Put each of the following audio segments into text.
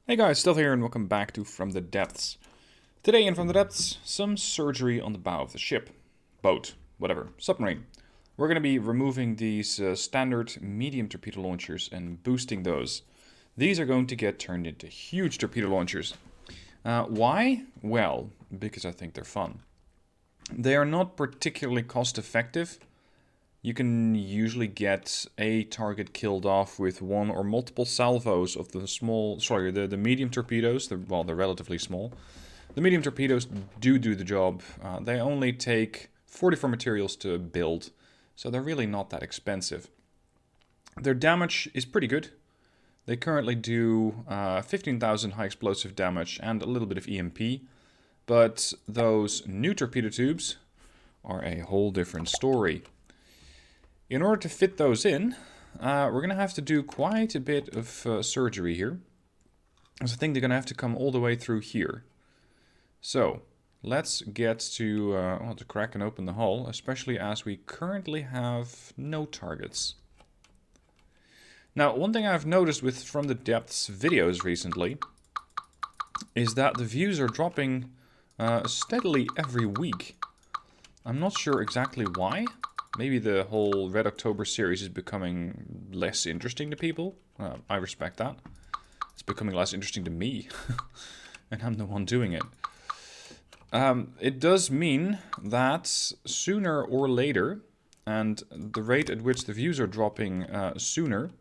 Hey guys, Stealth here and welcome back to From the Depths. Today in From the Depths, some surgery on the bow of the ship. Boat, whatever, submarine. We're going to be removing these standard medium torpedo launchers and boosting those. These are going to get turned into huge torpedo launchers. Why? Well, because I think they're fun. They are not particularly cost effective. You can usually get a target killed off with one or multiple salvos of the medium torpedoes. They're relatively small. The medium torpedoes do the job. They only take 44 materials to build, so they're really not that expensive. Their damage is pretty good. They currently do 15,000 high explosive damage and a little bit of EMP, but those new torpedo tubes are a whole different story. In order to fit those in, we're going to have to do quite a bit of surgery here. Because I think they're going to have to come all the way through here. So, let's get to crack and open the hull, especially as we currently have no targets. Now, one thing I've noticed with From the Depths videos recently is that the views are dropping steadily every week. I'm not sure exactly why. Maybe the whole Red October series is becoming less interesting to people. I respect that. It's becoming less interesting to me. And I'm the one doing it. It does mean that sooner or later, and the rate at which the views are dropping sooner,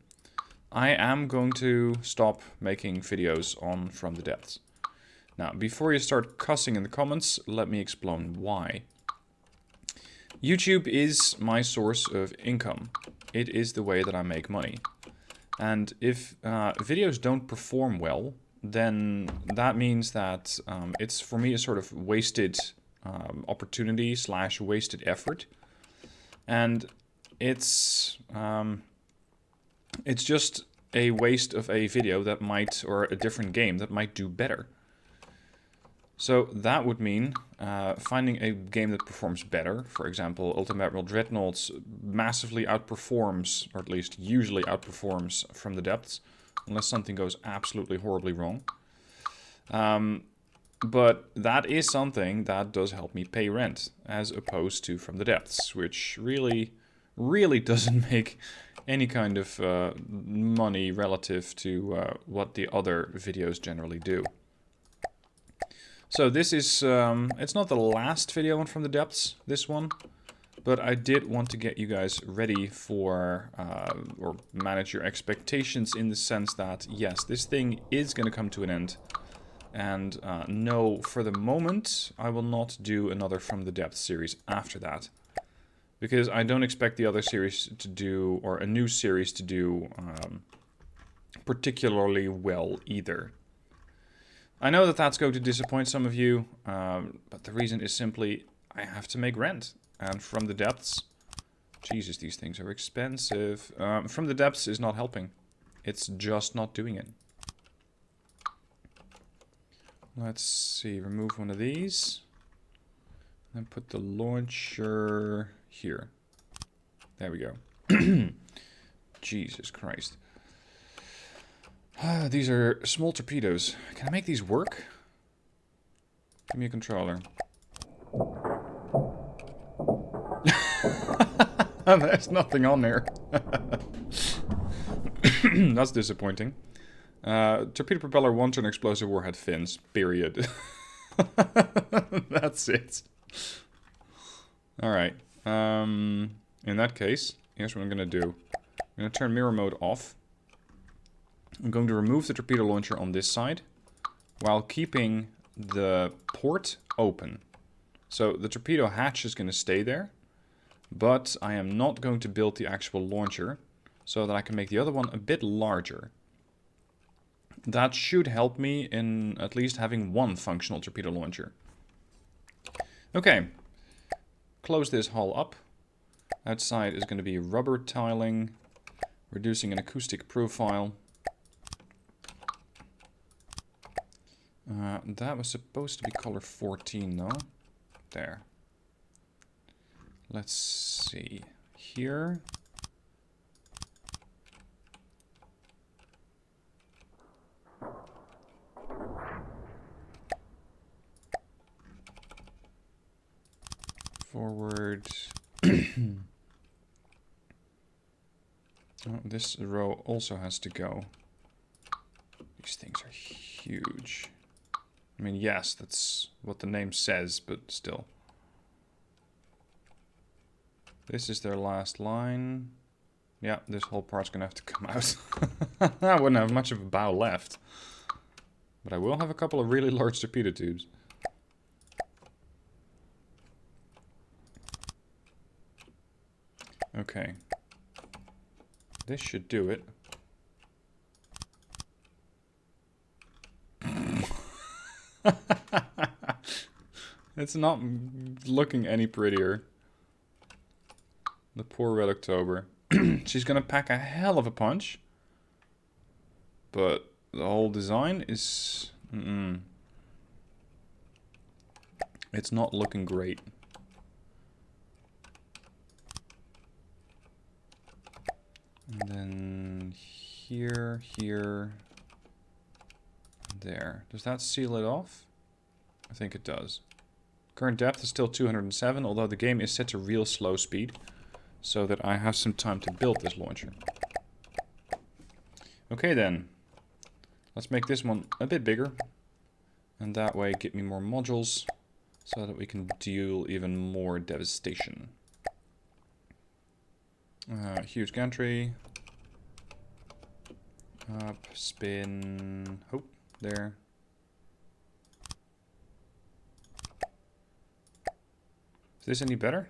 I am going to stop making videos on From the Depths. Now, before you start cussing in the comments, let me explain why. YouTube is my source of income. It is the way that I make money. And if videos don't perform well, then that means that it's for me a sort of wasted opportunity / wasted effort. And it's just a waste of a video that might, or a different game that might do better. So that would mean finding a game that performs better. For example, Ultimate Admiral Dreadnoughts massively outperforms, or at least usually outperforms, From the Depths, unless something goes absolutely horribly wrong. But that is something that does help me pay rent, as opposed to From the Depths, which really doesn't make any kind of money relative to what the other videos generally do. So this is, it's not the last video on From the Depths, this one, but I did want to get you guys ready for, or manage your expectations in the sense that, yes, this thing is going to come to an end. And no, for the moment, I will not do another From the Depths series after that. Because I don't expect the other series to do, or a new series to do, particularly well either. I know that that's going to disappoint some of you, but the reason is simply I have to make rent. And From the Depths, Jesus, these things are expensive. From the Depths is not helping. It's just not doing it. Let's see, remove one of these. And put the launcher here. There we go. Jesus Christ. These are small torpedoes. Can I make these work? Give me a controller. There's nothing on there. That's disappointing. Torpedo propeller, one-turn explosive warhead fins. Period. That's it. Alright. In that case, here's what I'm going to do. I'm going to turn mirror mode off. I'm going to remove the torpedo launcher on this side while keeping the port open. So the torpedo hatch is going to stay there, but I am not going to build the actual launcher so that I can make the other one a bit larger. That should help me in at least having one functional torpedo launcher. Okay, close this hull up. Outside is going to be rubber tiling, reducing an acoustic profile. That was supposed to be color 14, though. There. Let's see. Here. Forward. Oh, this row also has to go. These things are huge. I mean, yes, that's what the name says, but still. This is their last line. Yeah, this whole part's gonna have to come out. I wouldn't have much of a bow left. But I will have a couple of really large torpedo tubes. Okay. This should do it. It's not looking any prettier. The poor Red October. She's gonna pack a hell of a punch. But the whole design is... It's not looking great. And then here, here, there. Does that seal it off? I think it does. Current depth is still 207, although the game is set to real slow speed, so that I have some time to build this launcher. Okay then. Let's make this one a bit bigger. And that way get me more modules, so that we can deal even more devastation. Huge gantry. Up, spin. Oh, there. Is this any better?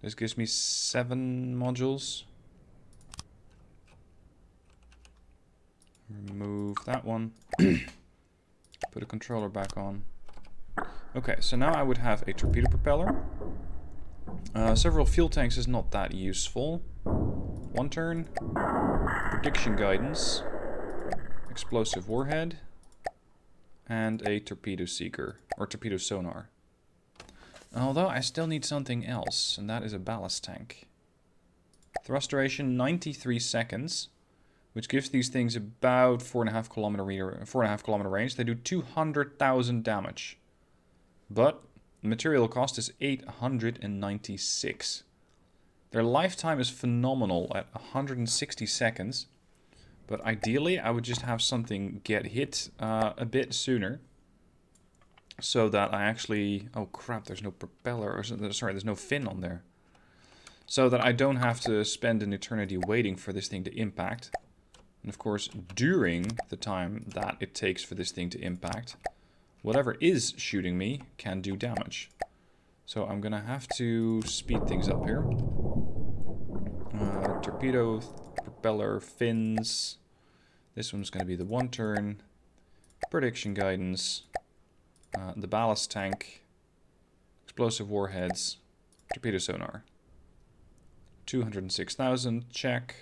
This gives me 7 modules. Remove that one. Put a controller back on. Okay, so now I would have a torpedo propeller. Several fuel tanks is not that useful. 1 turn. Prediction guidance. Explosive warhead. And a torpedo seeker. Or torpedo sonar. Although I still need something else, and that is a ballast tank. Thrust duration 93 seconds, which gives these things about 4.5 kilometer range. They do 200,000 damage. But the material cost is 896. Their lifetime is phenomenal at 160 seconds. But ideally, I would just have something get hit a bit sooner. So that I actually... Oh crap, there's no propeller. Or sorry, there's no fin on there. So that I don't have to spend an eternity waiting for this thing to impact. And of course, during the time that it takes for this thing to impact, whatever is shooting me can do damage. So I'm gonna have to speed things up here. Torpedo, propeller, fins. This one's gonna be the 1 turn. Prediction guidance. The ballast tank. Explosive warheads. Torpedo sonar. 206,000, check.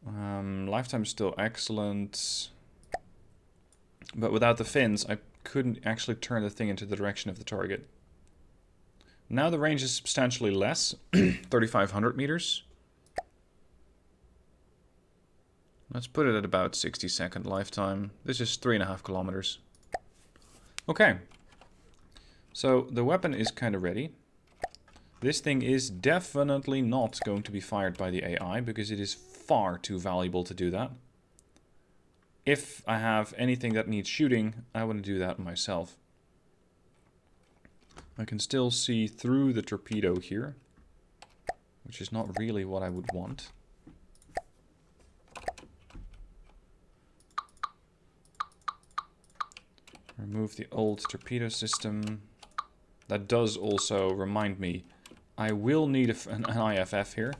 Lifetime is still excellent. But without the fins, I couldn't actually turn the thing into the direction of the target. Now the range is substantially less. 3,500 meters. Let's put it at about 60-second lifetime. This is 3.5 kilometers. Okay. So the weapon is kind of ready. This thing is definitely not going to be fired by the AI, because it is far too valuable to do that. If I have anything that needs shooting, I want to do that myself. I can still see through the torpedo here, which is not really what I would want. Remove the old torpedo system. That does also remind me, I will need an IFF here.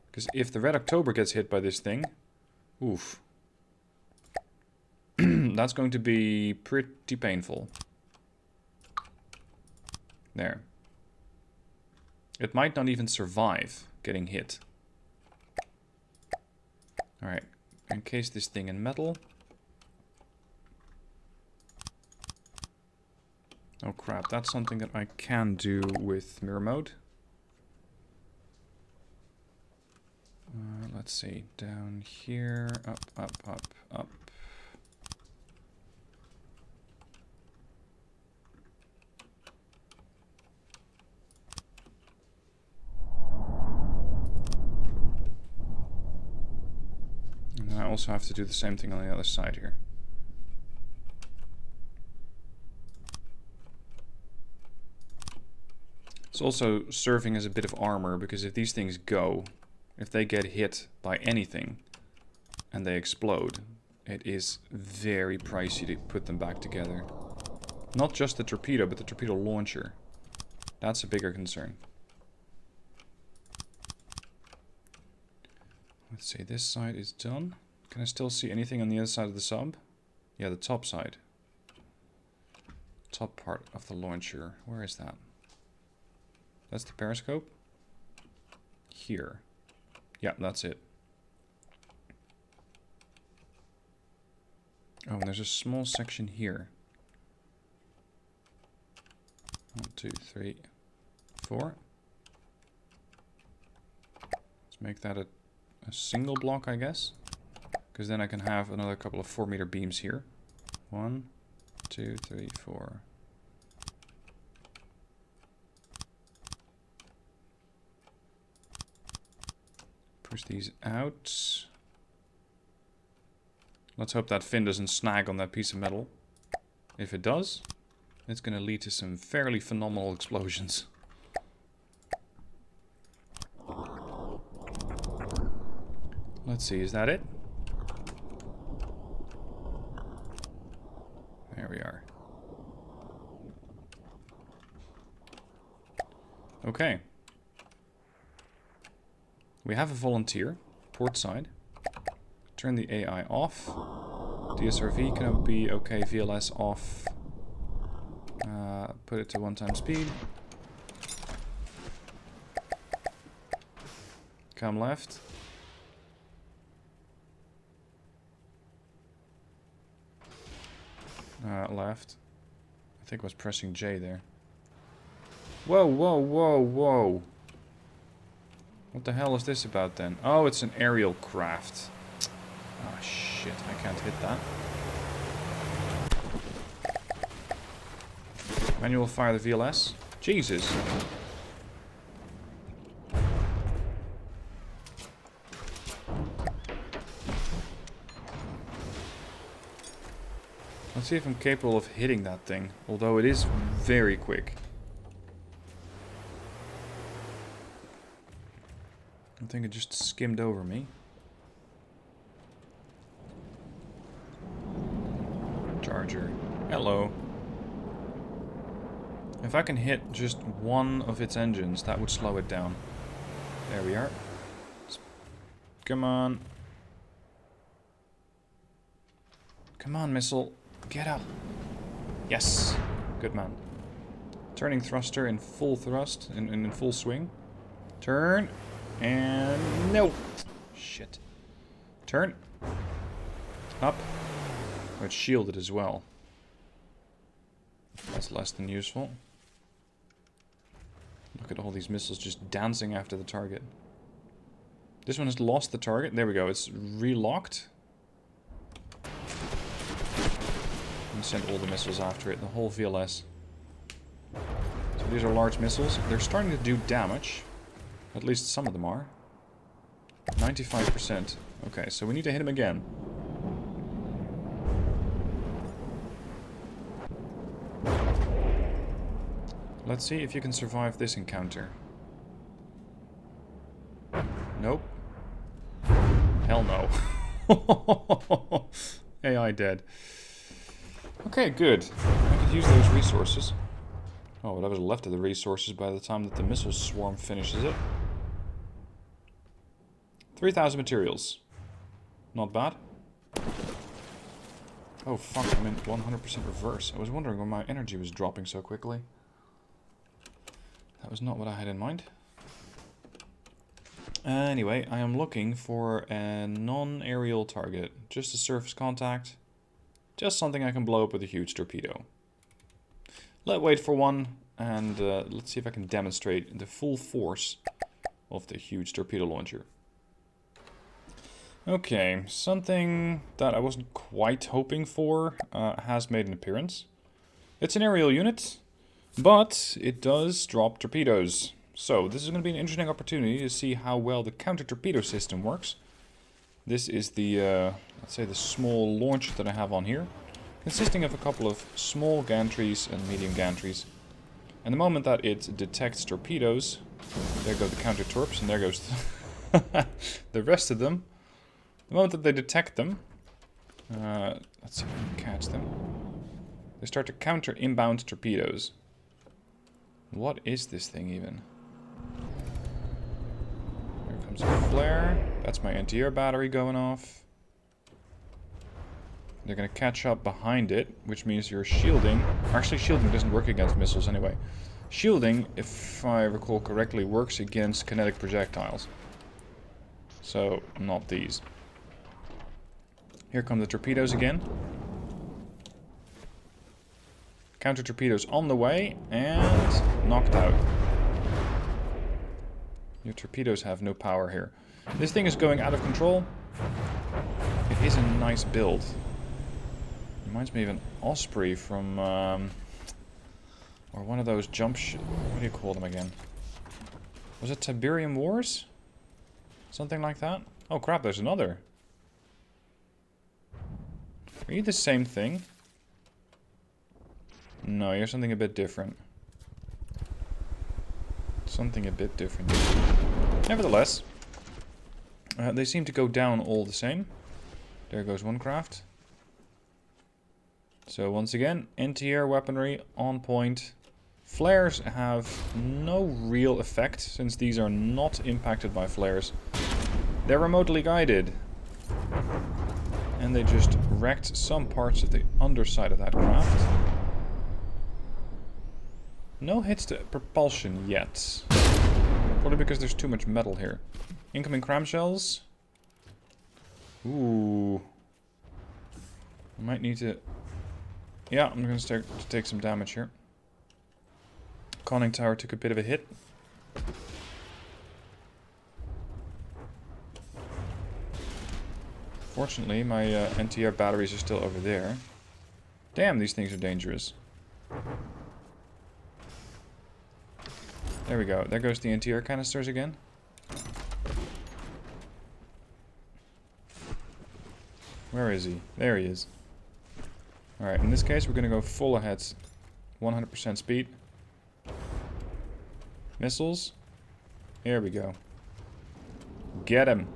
Because if the Red October gets hit by this thing, oof. That's going to be pretty painful. There. It might not even survive getting hit. Alright, encase this thing in metal. Oh crap, that's something that I can do with mirror mode. Let's see, down here, up, up, up, up. I also have to do the same thing on the other side here. It's also serving as a bit of armor, because if these things go, if they get hit by anything and they explode, it is very pricey to put them back together. Not just the torpedo, but the torpedo launcher. That's a bigger concern. Let's see, this side is done. Can I still see anything on the other side of the sub? Yeah, the top side. Top part of the launcher. Where is that? That's the periscope? Here. Yeah, that's it. Oh, and there's a small section here. 1, 2, 3, 4. Let's make that a single block, I guess. Because then I can have another couple of 4-meter beams here. 1, 2, 3, 4. Push these out. Let's hope that fin doesn't snag on that piece of metal. If it does, it's going to lead to some fairly phenomenal explosions. Let's see, is that it? There we are. Okay. We have a volunteer, port side. Turn the AI off. DSRV can be okay, VLS off. Put it to 1x speed. Come left. Left. I think I was pressing J there. Whoa, whoa, whoa, whoa. What the hell is this about then? Oh, it's an aerial craft. Ah, shit, I can't hit that. Manual fire the VLS. Jesus. Let's see if I'm capable of hitting that thing, although it is very quick. I think it just skimmed over me. Charger. Hello. If I can hit just one of its engines, that would slow it down. There we are. Come on. Come on, missile. Get up. Yes. Good man. Turning thruster in full thrust, in full swing. Turn. And no. Shit. Turn. Up. Oh, it's shielded as well. That's less than useful. Look at all these missiles just dancing after the target. This one has lost the target. There we go. It's relocked. And send all the missiles after it. The whole VLS. So these are large missiles. They're starting to do damage. At least some of them are. 95%. Okay, so we need to hit him again. Let's see if you can survive this encounter. Nope. Hell no. AI dead. Okay, good. I could use those resources. Oh, whatever's left of the resources by the time that the missile swarm finishes it. 3,000 materials. Not bad. Oh fuck, I'm in 100% reverse. I was wondering why my energy was dropping so quickly. That was not what I had in mind. Anyway, I am looking for a non-aerial target. Just a surface contact. Just something I can blow up with a huge torpedo. Let's wait for one, and let's see if I can demonstrate the full force of the huge torpedo launcher. Okay, something that I wasn't quite hoping for has made an appearance. It's an aerial unit, but it does drop torpedoes. So this is going to be an interesting opportunity to see how well the counter-torpedo system works. This is the, let's say the small launcher that I have on here, consisting of a couple of small gantries and medium gantries. And the moment that it detects torpedoes, there go the counter torps, and there goes the rest of them. The moment that they detect them, let's see if we can catch them. They start to counter inbound torpedoes. What is this thing even? Here comes a flare. That's my anti-air battery going off. They're going to catch up behind it, which means you're shielding. Actually, shielding doesn't work against missiles anyway. Shielding, if I recall correctly, works against kinetic projectiles. So, not these. Here come the torpedoes again. Counter torpedoes on the way, and knocked out. Your torpedoes have no power here. This thing is going out of control. It is a nice build. Reminds me of an Osprey from, or one of those what do you call them again? Was it Tiberium Wars? Something like that? Oh crap, there's another. Are you the same thing? No, you're something a bit different. Something a bit different. Nevertheless, they seem to go down all the same. There goes one craft. So once again, anti-air weaponry on point. Flares have no real effect, since these are not impacted by flares. They're remotely guided. And they just wrecked some parts of the underside of that craft. No hits to propulsion yet. Probably because there's too much metal here. Incoming cramshells. Ooh. I might need to... Yeah, I'm going to start to take some damage here. Conning tower took a bit of a hit. Fortunately, my anti-air batteries are still over there. Damn, these things are dangerous. There we go. There goes the anti-air canisters again. Where is he? There he is. Alright, in this case we're going to go full ahead. 100% speed. Missiles. Here we go. Get him.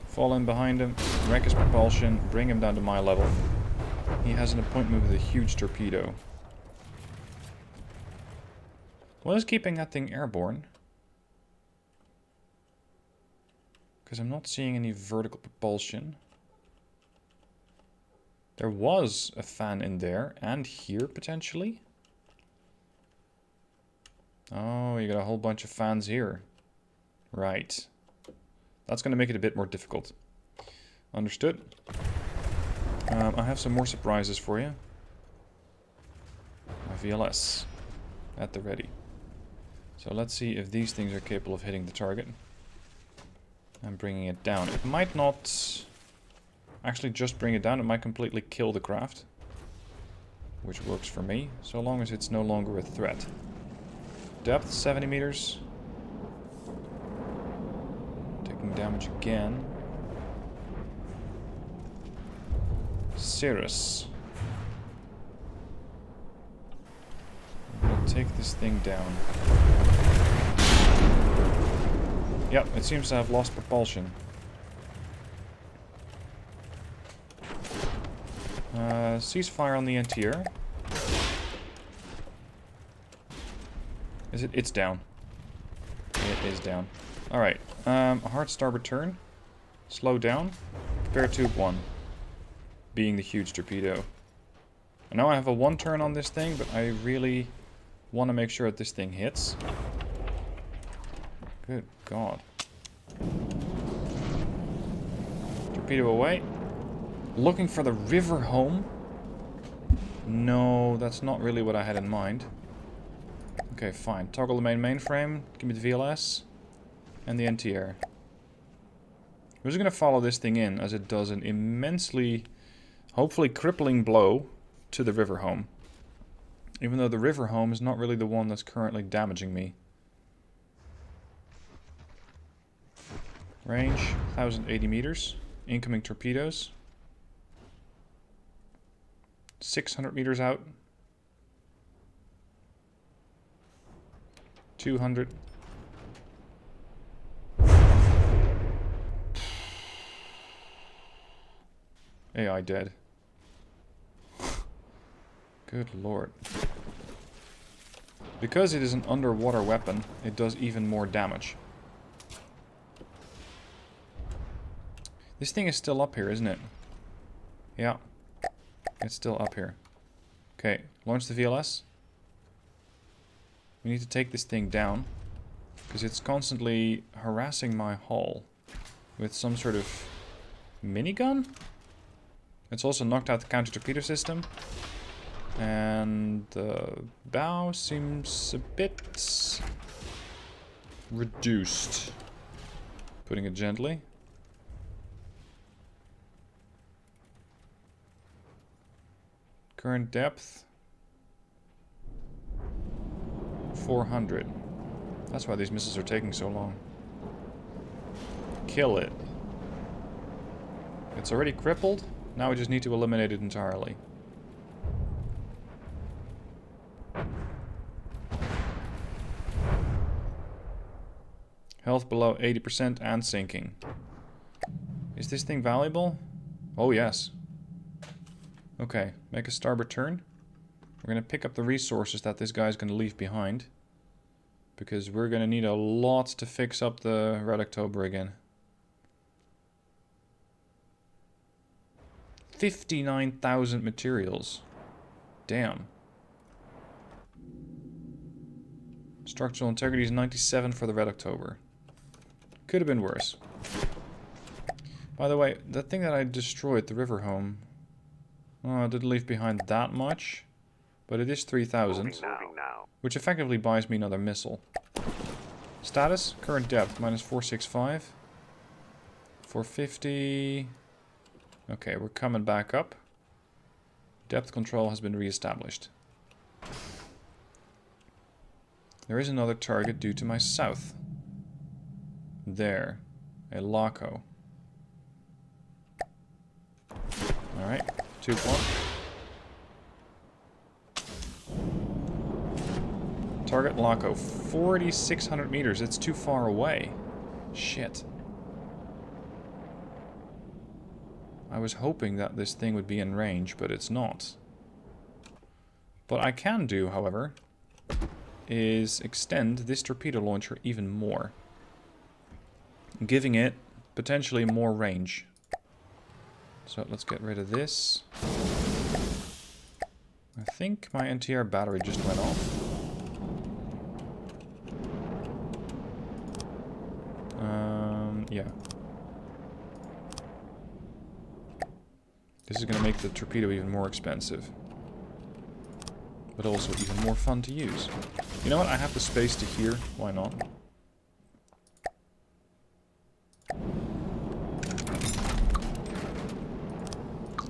Fall in behind him. Wreck his propulsion. Bring him down to my level. He has an appointment with a huge torpedo. What is keeping that thing airborne? Because I'm not seeing any vertical propulsion. There was a fan in there, and here potentially. Oh, you got a whole bunch of fans here. Right. That's going to make it a bit more difficult. Understood. I have some more surprises for you. My VLS at the ready. So let's see if these things are capable of hitting the target. And bringing it down. It might not actually just bring it down. It might completely kill the craft. Which works for me, so long as it's no longer a threat. Depth, 70 meters. Taking damage again. Cirrus. I'm gonna take this thing down. Yep, it seems to have lost propulsion. Ceasefire on the anti-air. Is it? It's down. It is down. Alright. Hard starboard turn. Slow down. Prepare tube 1. Being the huge torpedo. I know I have a 1 turn on this thing, but I really want to make sure that this thing hits. Good God. Torpedo away. Looking for the river home. No, that's not really what I had in mind. Okay, fine. Toggle the main mainframe. Give me the VLS. And the anti-air. We're just going to follow this thing in as it does an immensely, hopefully crippling blow to the river home. Even though the river home is not really the one that's currently damaging me. Range, 1080 meters. Incoming torpedoes. 600 meters out. 200. AI dead. Good lord. Because it is an underwater weapon, it does even more damage. This thing is still up here, isn't it? Yeah. It's still up here. Okay, launch the VLS. We need to take this thing down. Because it's constantly harassing my hull with some sort of minigun? It's also knocked out the counter-torpedo system. And the bow seems a bit reduced. Putting it gently. Current depth 400. That's why these missiles are taking so long. Kill it. It's already crippled. Now we just need to eliminate it entirely. Health below 80% and sinking. Is this thing valuable? Oh yes. Okay, make a starboard turn. We're going to pick up the resources that this guy's going to leave behind. Because we're going to need a lot to fix up the Red October again. 59,000 materials. Damn. Structural integrity is 97 for the Red October. Could have been worse. By the way, the thing that I destroyed, the river home... Oh, I didn't leave behind that much. But it is 3,000. Which effectively buys me another missile. Status, current depth, minus 465. 450. Okay, we're coming back up. Depth control has been re-established. There is another target due to my south. There. A Laco. Alright, 2-1. Target Laco, 4,600 meters. It's too far away. Shit. I was hoping that this thing would be in range, but it's not. What I can do, however, is extend this torpedo launcher even more, giving it potentially more range. So let's get rid of this. I think my NTR battery just went off. Yeah. This is going to make the torpedo even more expensive. But also even more fun to use. You know what? I have the space to here. Why not?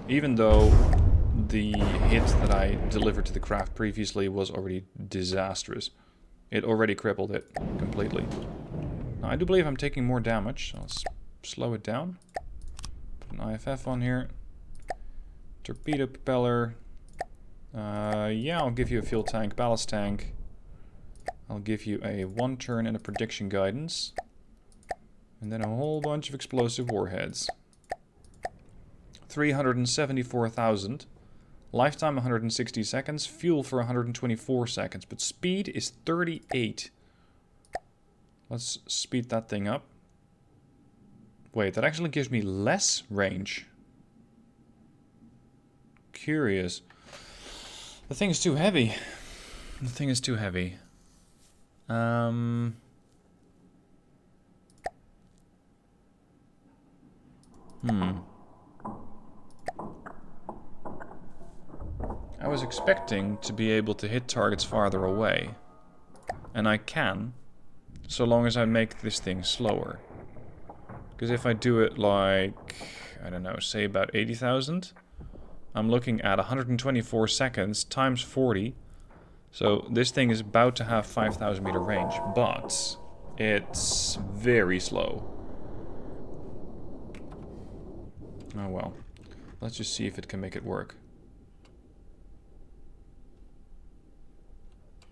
Even though the hit that I delivered to the craft previously was already disastrous. It already crippled it completely. Now, I do believe I'm taking more damage. So let's slow it down. Put an IFF on here. Torpedo propeller. Yeah, I'll give you a fuel tank, ballast tank. I'll give you a 1-turn and a prediction guidance. And then a whole bunch of explosive warheads. 374,000. Lifetime 160 seconds. Fuel for 124 seconds. But speed is 38. Let's speed that thing up. Wait, that actually gives me less range. Curious. The thing is too heavy. The thing is too heavy. I was expecting to be able to hit targets farther away. And I can, so long as I make this thing slower. Because if I do it like, I don't know, say about 80,000, I'm looking at 124 seconds times 40. So this thing is about to have 5,000 meter range, but it's very slow. Oh well. Let's just see if it can make it work.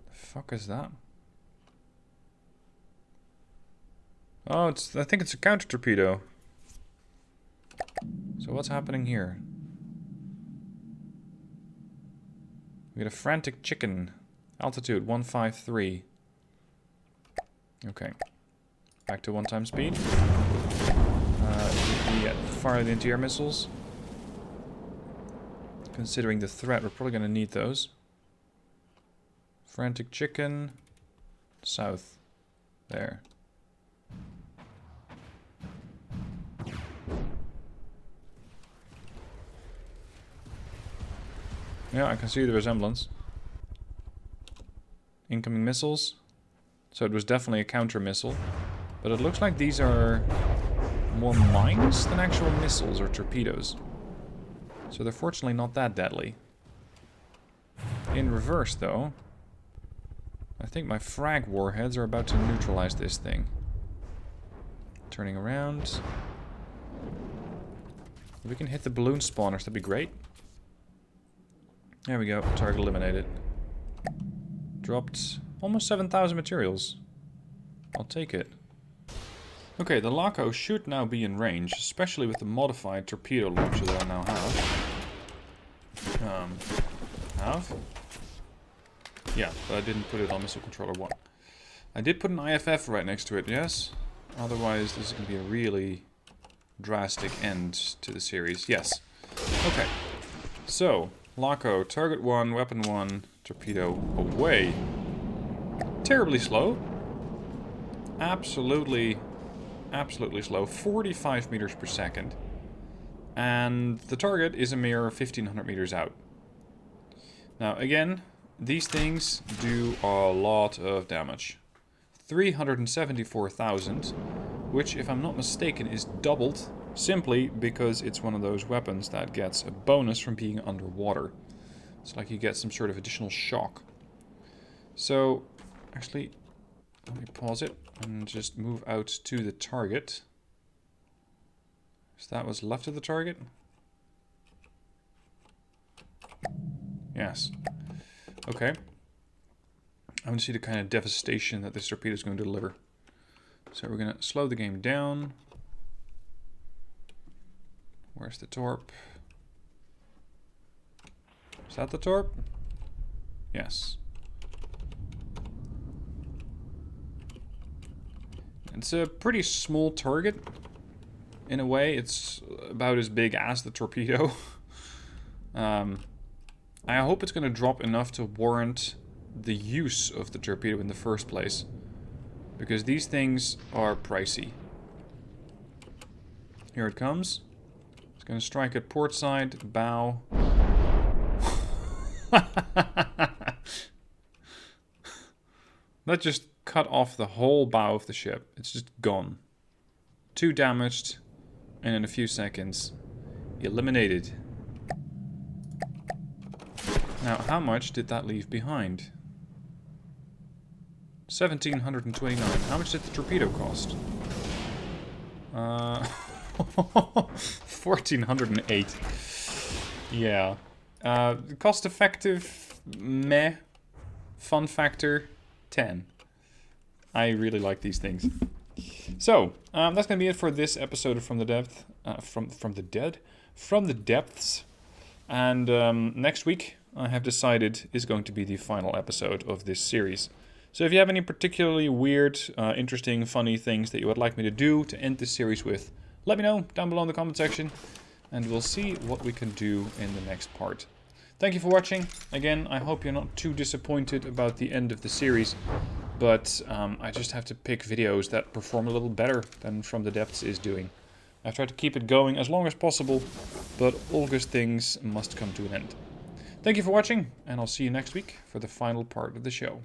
The fuck is that? Oh, I think it's a counter torpedo. So what's happening here? We get a frantic chicken. Altitude 153. Okay. Back to 1x speed. We get fire the anti-air missiles. Considering the threat, we're probably going to need those. Frantic chicken. South. There. Yeah, I can see the resemblance. Incoming missiles. So it was definitely a counter missile. But it looks like these are more mines than actual missiles or torpedoes. So they're fortunately not that deadly. In reverse, though, I think my frag warheads are about to neutralize this thing. Turning around. If we can hit the balloon spawners, that'd be great. There we go, target eliminated. Dropped almost 7,000 materials. I'll take it. Okay, the Laco should now be in range, especially with the modified torpedo launcher that I now have. Yeah, but I didn't put it on missile controller 1. I did put an IFF right next to it, yes? Otherwise, this is going to be a really drastic end to the series. Yes. Okay. So, Laco, target 1, weapon 1, torpedo away. Terribly slow. Absolutely slow. 45 meters per second. And the target is a mere 1,500 meters out. Now, again, these things do a lot of damage. 374,000, which, if I'm not mistaken, is doubled simply because it's one of those weapons that gets a bonus from being underwater. It's like you get some sort of additional shock. So, actually, let me pause it and just move out to the target. So that was left of the target? Yes. Okay. I want to see the kind of devastation that this torpedo is going to deliver. So we're going to slow the game down. Where's the torp? Is that the torp? Yes. It's a pretty small target. In a way, it's about as big as the torpedo. I hope it's going to drop enough to warrant the use of the torpedo in the first place. Because these things are pricey. Here it comes. It's going to strike at port side, bow. That just cut off the whole bow of the ship. It's just gone. 2 damaged, and in a few seconds, eliminated. Now, how much did that leave behind? 1,729. How much did the torpedo cost? 1,408. Yeah. Cost effective, meh. Fun factor, 10. I really like these things. So, that's gonna be it for this episode of From the Depth. From the Depths. And next week, I have decided, is going to be the final episode of this series. So if you have any particularly weird, interesting, funny things that you would like me to do to end this series with, let me know down below in the comment section, and we'll see what we can do in the next part. Thank you for watching. Again, I hope you're not too disappointed about the end of the series, but I just have to pick videos that perform a little better than From the Depths is doing. I've tried to keep it going as long as possible, but all good things must come to an end. Thank you for watching, and I'll see you next week for the final part of the show.